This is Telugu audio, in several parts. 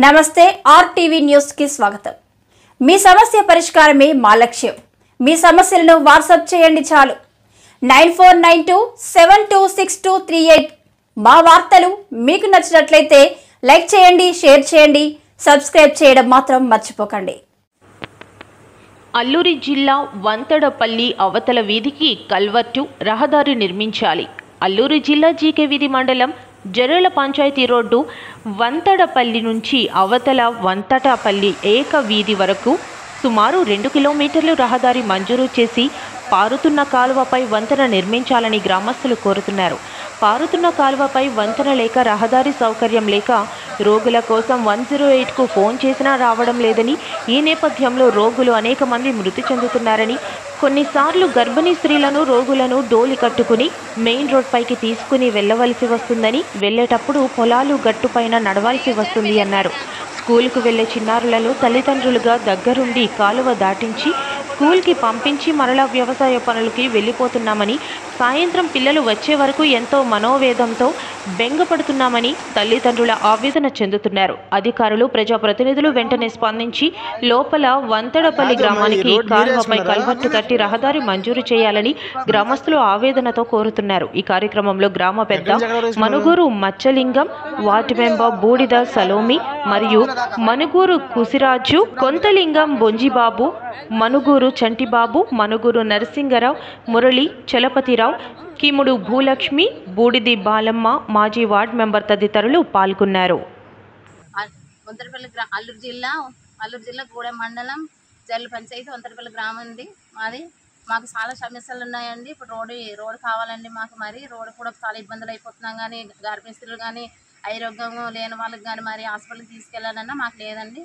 నమస్తే ఆర్టీవీ న్యూస్ కి స్వాగతం। మీ సమస్య పరిష్కారమే మా లక్ష్యం। మీ సమస్యలను వాట్సాప్ చేయండి చాలు 9492726238। మా వార్తలు మీకు నచ్చినట్లయితే లైక్ చేయండి, షేర్ చేయండి, సబ్స్క్రైబ్ చేయడం మాత్రం మర్చిపోకండి। అల్లూరి జిల్లా వంతడపల్లి అవతల వీధికి కల్వర్టు రహదారి నిర్మించాలి। అల్లూరి జిల్లా జీకే వీధి మండలం జరేల పంచాయతీ రోడ్డు వంతడపల్లి నుంచి అవతల వంతటపల్లి ఏక వీధి వరకు సుమారు 2 కిలోమీటర్లు రహదారి మంజూరు చేసి పారుతున్న కాలువపై వంతెన నిర్మించాలని గ్రామస్తులు కోరుతున్నారు। పారుతున్న కాలువపై వంతెన లేక రహదారి సౌకర్యం లేక రోగుల కోసం 108కు ఫోన్ చేసినా రావడం లేదని, ఈ నేపథ్యంలో రోగులు అనేక మంది మృతి చెందుతున్నారని, కొన్నిసార్లు గర్భిణీ స్త్రీలను రోగులను డోలి కట్టుకుని మెయిన్ రోడ్ పైకి తీసుకుని వెళ్ళవలసి వస్తుందని, వెళ్ళేటప్పుడు పొలాలు గట్టుపైన నడవాల్సి వస్తుంది అన్నారు। స్కూల్కు వెళ్లే చిన్నారులను తల్లిదండ్రులుగా దగ్గరుండి కాలువ దాటించి స్కూల్కి పంపించి మరలా వ్యవసాయ పనులకి వెళ్ళిపోతున్నామని, సాయంత్రం పిల్లలు వచ్చే వరకు ఎంతో మనోవేదంతో బెంగపడుతున్నామని తల్లిదండ్రుల ఆవేదన చెందుతున్నారు। అధికారులు, ప్రజాప్రతినిధులు వెంటనే స్పందించి లోపల వంతడపల్లి గ్రామానికి కాలువపై కల్వర్టు కట్టి రహదారి మంజూరు చేయాలని గ్రామస్తులు ఆవేదనతో కోరుతున్నారు। ఈ కార్యక్రమంలో గ్రామ పెద్ద మనుగూరు మచ్చలింగం, వార్డు మెంబర్ బూడిద సలోమి మరియు మనుగూరు కుసిరాజు, కొంతలింగం బొంజిబాబు, మనుగూరు చంటిబాబు, మనుగూరు నరసింగరావు, మురళి, చలపతిరావు, కిముడు భూలక్ష్మి, బూడిది బాలమ్మ, మాజీ వార్డు మెంబర్ తదితరులు పాల్గొన్నారు। అల్లూరు జిల్లా గూడెం మండలం జల్లు పంచాయతీ వంతరపల్లి గ్రామం ఉంది మాది। మాకు చాలా సమస్యలు ఉన్నాయండి। ఇప్పుడు రోడ్డు కావాలండి మాకు। మరి రోడ్డు కూడా చాలా ఇబ్బందులు అయిపోతున్నాం, కానీ గర్భిణీ స్త్రీలు కానీ ఆరోగ్యం లేని వాళ్ళకి కానీ మరి హాస్పిటల్కి తీసుకెళ్ళాలన్నా మాకు లేదండి।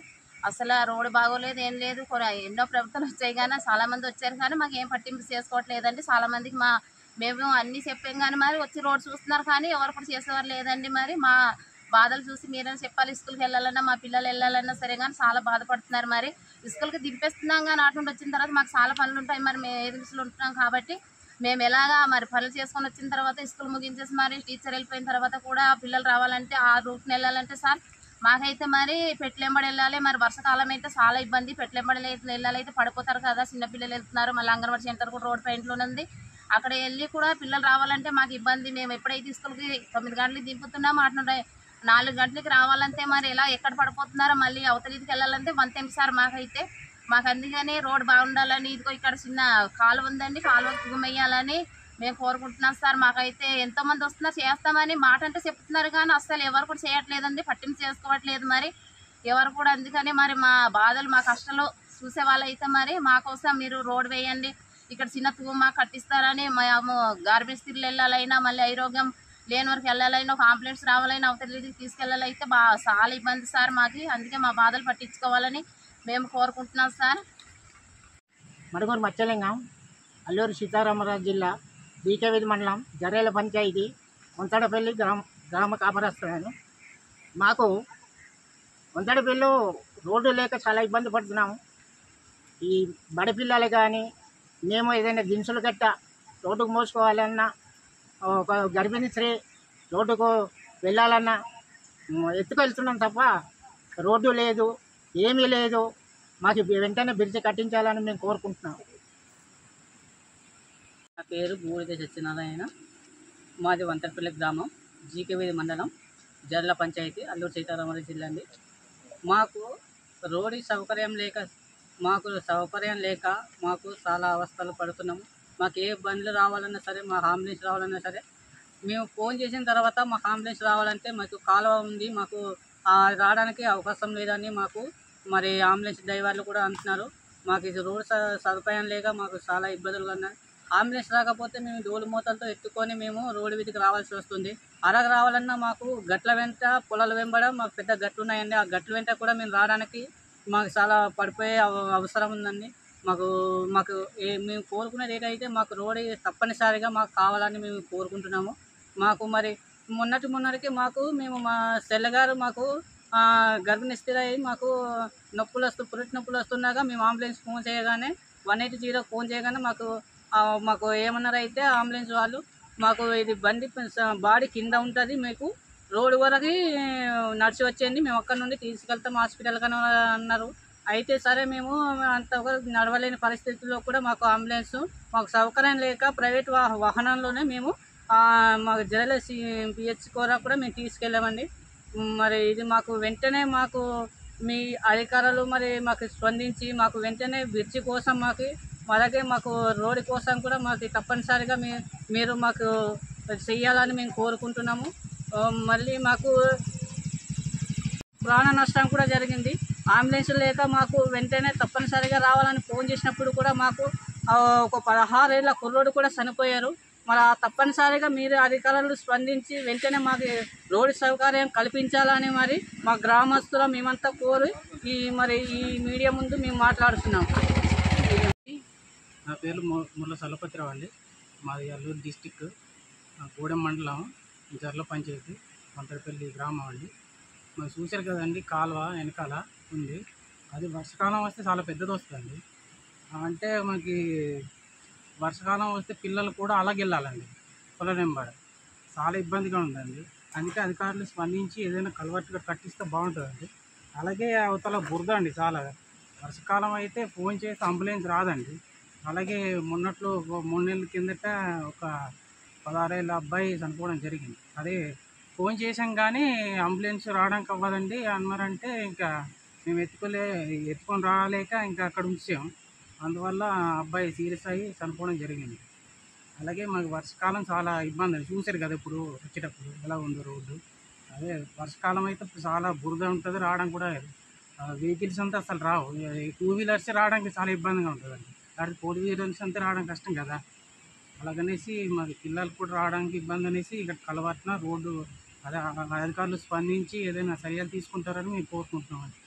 అసలు ఆ రోడ్డు బాగోలేదు, ఏం లేదు। ఎన్నో ప్రభుత్వాలు వచ్చాయి కానీ చాలామంది వచ్చారు కానీ మాకు ఏం పట్టింపు చేసుకోవట్లేదండి। చాలామందికి మేము అన్నీ చెప్పాం కానీ మరి వచ్చి రోడ్డు చూస్తున్నారు కానీ ఎవరు కూడా చేసేవారు లేదండి। మరి మా బాధలు చూసి మీరైనా చెప్పాలి। స్కూల్కి వెళ్ళాలన్నా మా పిల్లలు వెళ్ళాలన్నా సరే కానీ చాలా బాధపడుతున్నారు। మరి స్కూల్కి దింపేస్తున్నాం కానీ అటు నుండి వచ్చిన తర్వాత మాకు చాలా పనులు ఉంటాయి। మరి మేము ఏజెన్సీలో ఉంటున్నాం కాబట్టి మేము ఎలాగా మరి పనులు చేసుకొని వచ్చిన తర్వాత స్కూల్ ముగించేసి మరి టీచర్ వెళ్ళిపోయిన తర్వాత కూడా పిల్లలు రావాలంటే ఆ రూట్ని వెళ్ళాలంటే సార్ మాకైతే మరి పెట్లెంబడి వెళ్ళాలి। మరి వర్షాకాలం అయితే చాలా ఇబ్బంది। పెట్లెంబడి వెళ్ళాలైతే పడిపోతారు కదా, చిన్నపిల్లలు వెళ్తున్నారు। మళ్ళీ అంగన్వాడీ సెంటర్ కూడా రోడ్ పాయింట్లోనే ఉంది, అక్కడ వెళ్ళి కూడా పిల్లలు రావాలంటే మాకు ఇబ్బంది। మేము ఎప్పుడైతే స్కూల్కి 9 గంటలకు దింపుతున్నామో అటు నుండి 4 గంటలకి రావాలంటే మరి ఎలా ఎక్కడ పడిపోతున్నారో, మళ్ళీ అవతలికి వెళ్ళాలంటే వంతెంకి సార్ మాకైతే మాకు అందుకని రోడ్ బాగుండాలని ఇదిగో ఇక్కడ చిన్న కాలువ ఉందండి, కాలువకి గుమెయ్యాలని మేము కోరుకుంటున్నాం సార్। మాకైతే ఎంతోమంది వస్తున్నారు చేస్తామని మాట అంటే చెప్తున్నారు కానీ అస్సలు ఎవరు కూడా చేయట్లేదండి, పట్టింపు చేసుకోవట్లేదు మరి ఎవరు కూడా। అందుకని మరి మా బాధలు మా కష్టాలు చూసే వాళ్ళైతే మరి మా కోసం మీరు రోడ్ వేయండి, ఇక్కడ చిన్న తూమా కట్టిస్తారని మేము గర్భిణీ స్త్రీలు వెళ్ళాలైనా మళ్ళీ ఆరోగ్యం లేని వరకు వెళ్ళాలైనా ఒక అంబులెన్స్ రావాలైనా అవతలికి తీసుకెళ్ళాలైతే చాలా ఇబ్బంది సార్ మాకు। అందుకే మా బాధలు పట్టించుకోవాలని మేము కోరుకుంటున్నాం సార్। మనుగూరు మచ్చలింగం, అల్లూరు సీతారామరాజు జిల్లా జీకే వీధి మండలం జరేల పంచాయతీ వంతడపల్లి గ్రామ కాపరస్తున్నాను। మాకు వంతడపల్లిలో రోడ్డు లేక చాలా ఇబ్బంది పడుతున్నాము। ఈ బడి పిల్లలు కానీ మేము ఏదైనా దినుసులు గట్ట రోడ్డుకు మోసుకోవాలన్నా, ఒక గర్భిణీ స్త్రీ రోడ్డుకు వెళ్ళాలన్నా ఎత్తుకెళ్తున్నాం తప్ప రోడ్డు లేదు, ఏమీ లేదు। మాకు వెంటనే బ్రిడ్జి కట్టించాలని మేము కోరుకుంటున్నాం। నా పేరు బూడిద సత్యనారాయణ, మాది వంతరపల్లి గ్రామం, జీకే వీధి మండలం, జర్ల పంచాయతీ, అల్లూరు సీతారామరాజు జిల్లా అండి। మాకు రోడ్డు సౌకర్యం లేక మాకు చాలా అవస్థలు పడుతున్నాము। మాకు ఏ బండ్లు రావాలన్నా సరే, మా అంబులెన్స్ రావాలన్నా సరే మేము ఫోన్ చేసిన తర్వాత మాకు అంబులెన్స్ రావాలంటే మాకు కాలువ ఉంది, మాకు రావడానికి అవకాశం లేదని మాకు మరి అంబులెన్స్ డ్రైవర్లు కూడా అంటున్నారు। మాకు ఇది రోడ్ సదుపాయం లేక మాకు చాలా ఇబ్బందులు ఉన్నాయి। అంబులెన్స్ రాకపోతే మేము డోలు మూతలతో ఎత్తుకొని మేము రోడ్డు వీధికి రావాల్సి వస్తుంది। అరగ రావాలన్నా మాకు గట్ల వెంట పొలాల వెంబడ మాకు పెద్ద గట్లు ఉన్నాయండి, ఆ గట్ల వెంట కూడా మేము రావడానికి మాకు చాలా పడిపోయే అవసరం ఉందండి। మేము కోరుకునేది ఏంటంటే మాకు రోడ్ తప్పనిసరిగా మాకు కావాలని మేము కోరుకుంటున్నాము। మాకు మరి మొన్నటికి మేము మా చెల్లెగారు మాకు గర్భిణీ స్త్రీ అయ్యి మాకు పురిటి నొప్పులు వస్తున్నాగా మేము అంబులెన్స్ ఫోన్ చేయగానే 180 ఫోన్ చేయగానే మాకు ఏమన్నారైతే అంబులెన్స్ వాళ్ళు మాకు ఇది బండి బాడీ కింద ఉంటుంది, మీకు రోడ్డు వరకు నడిచి వచ్చేయండి, మేము అక్కడ నుండి తీసుకెళ్తాం హాస్పిటల్ కానీ అన్నారు. అయితే సరే మేము అంతవరకు నడవలేని పరిస్థితుల్లో కూడా మాకు అంబులెన్స్ మాకు సౌకర్యం లేక ప్రైవేట్ వాహనంలోనే మేము మాకు జరల పిహెచ్ కూడా మేము తీసుకెళ్ళామండి. మరి ఇది మాకు వెంటనే మాకు మీ అధికారులు మరి మాకు స్పందించి మాకు వెంటనే బ్రిడ్జి కోసం అలాగే మాకు రోడ్డు కోసం కూడా మాకు తప్పనిసరిగా మీరు మాకు చెయ్యాలని మేము కోరుకుంటున్నాము. మళ్ళీ మాకు ప్రాణ నష్టం కూడా జరిగింది. అంబులెన్స్ లేక మాకు వెంటనే తప్పనిసరిగా రావాలని ఫోన్ చేసినప్పుడు కూడా మాకు ఒక 16 ఏళ్ళ కుర్రోడు కూడా చనిపోయారు. మరి తప్పనిసరిగా మీరు అధికారులు స్పందించి వెంటనే మాకు రోడ్డు సౌకర్యం కల్పించాలని మరి మా గ్రామస్తులు మేమంతా కోరి ఈ మీడియా ముందు మేము మాట్లాడుతున్నాం. నా పేరు ముల్ల చలపతిరావు అండి. మాది అల్లూరు డిస్టిక్ గూడెం మండలం జర్ల పంచాయతీ వంతడపల్లి గ్రామం అండి. మరి చూశారు కదండి, కాలువ వెనకాల ఉంది. అది వర్షాకాలం వస్తే చాలా పెద్దది వస్తుందండి. అంటే మనకి వర్షాకాలం వస్తే పిల్లలు కూడా అలాగే వెళ్ళాలండి, పొలం వెంబడి చాలా ఇబ్బందిగా ఉందండి. అందుకే అధికారులు స్పందించి ఏదైనా కల్వర్ట్గా కట్టిస్తే బాగుంటుందండి. అలాగే అవతల బురద అండి చాలా. వర్షాకాలం అయితే ఫోన్ చేసి అంబులెన్స్ రాదండి. అలాగే మొన్నట్లో 3 నెలల కిందట ఒక 16 ఏళ్ళ అబ్బాయి చనిపోవడం జరిగింది. అదే ఫోన్ చేసాం కానీ అంబులెన్స్ రావడానికి అవ్వదండి అన్నారంటే ఇంకా మేము ఎత్తుకొని రాలేక ఇంకా అక్కడ ఉంచాం. అందువల్ల అబ్బాయి సీరియస్ అయ్యి చనిపోవడం జరిగింది. అలాగే మాకు వర్షాకాలం చాలా ఇబ్బంది అండి. చూశారు కదా ఇప్పుడు వచ్చేటప్పుడు ఎలా ఉందో రోడ్డు. అదే వర్షాకాలం అయితే చాలా బురద ఉంటుంది, రావడం కూడా వెహికల్స్ అంతా అసలు రావు. 2 వీలర్స్ రావడానికి చాలా ఇబ్బందిగా ఉంటుందండి. అది 4 వీలర్స్ అంతా రావడం కష్టం కదా. అలాగనేసి మాకు పిల్లలకు కూడా రావడానికి ఇబ్బంది అనేసి ఇక్కడ కలవట్న రోడ్డు అదే అధికారులు స్పందించి ఏదైనా చర్యలు తీసుకుంటారని మేము కోరుకుంటున్నామండి.